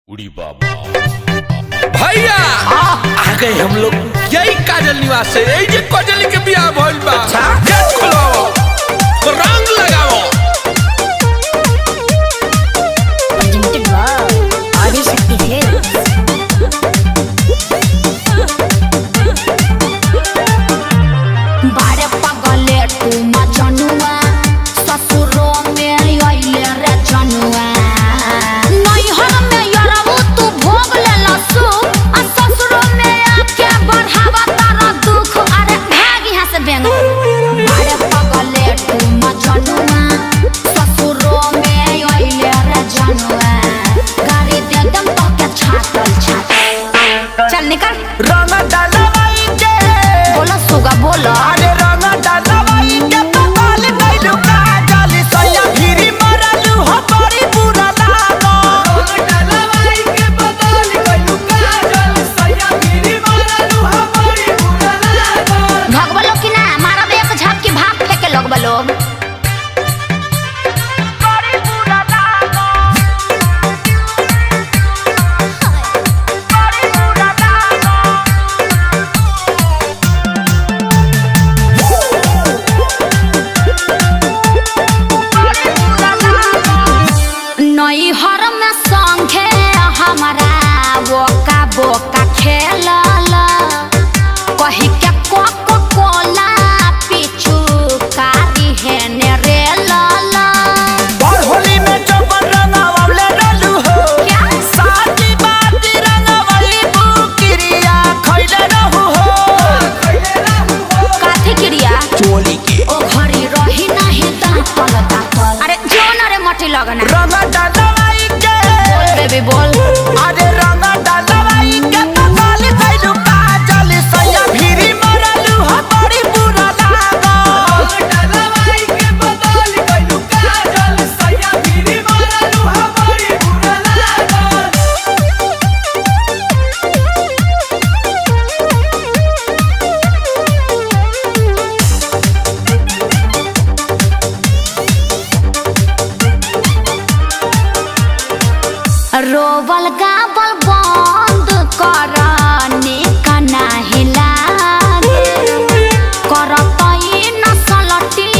उड़ी बाबा भैया आ गए हम लोग। यही काजल निवास है, यही जे काजल के बियाह भइल बा। गेट खोलो, रंग लगाओ। बारे पगले तू मजनुआ ससुरो में आइले रे जनुआ नैहर में यरबू तू भोग ले लसु आ ससुरो में आके बढ़ावा तारा दुख। अरे भाग यहाँ से बेंग। बारे पगले तू मजनुआ ससुरो में आइले रे जनुआ गाड़ी दे दम तो के छातल छातल। चल निकल। रंग डालवाई के बोला सुगा बोला। अरे रंग डालवाई के पताल गइलू काजल सैया भिरी मरलू हो बड़ी बुरा लागो। रंग डालवाई के पताल गइलू काजल सैया भिरी मरलू हो बड़ी बुरा लागो। भगवा लोग की ना मारा एक झपकी भाग फेंके लोग बलोग। बड़ी बुरा लागो, बड़ी बुरा लागो। नैहर में संगे हमारा बोका बोका खेलल कही के कोको कोला पीछू कारी है ने रे लाला। और होली में चौपन रंगावले रहलू हो क्या साथी बाती रंगावली बुकिरिया खइले रहू हो। काथी क्रिया चोली के ओ घरी रही नहीं दांतल दांतल। अरे जोन रे मटी लगना। रंग डालवाई के बोल बेबी बोल। अरे रंग डालवाई के पताल गइलू काजल सैया भिरी मरलू हो बड़ी बुरा लागो। रंग डालवाई के पताल गइलू काजल सैया भिरी मरलू हो बड़ी बुरा लागो। रोवल गावल बंद कर निकना हिलागे करतई नसलटी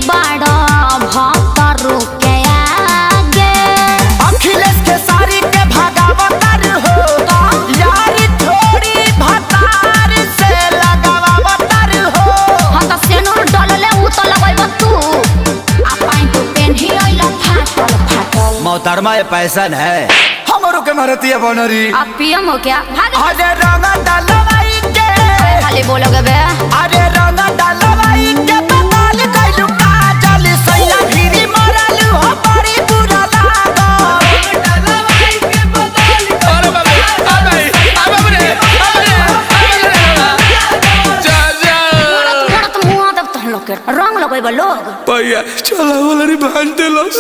बड़ भक्त रुके आगे। अखिलेश के सारी के भागावतार हो यारी थोड़ी भतार से लगावतार हो। हाँ तो सेनुर डलले उ तो लगैब तू आ पाई तू पेन्ही अइला फाटल फाटल। मोहतरमा ये पैसन है हमरो के मारतिया बनरी। अब पीएम हो क्या भाग। अरे रंग डालवाई के खाली बोलोगे बे। अरे रंग डालवाई के पताल गइलू काजल सैया भिरी मरलू हो बड़ी बुरा लागो। रंग डालवाई के पताल अरे बाबा आ भाई आ बाबा रे जा जा मोरत मुआ दब तहन लोग के रंग लगैब लोग। भैया चला वाला रे भांज देलस,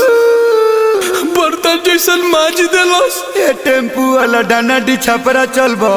बर्तन जैसन माज देलस। ये टेम्पू वाला डाना डी छपरा चलबो।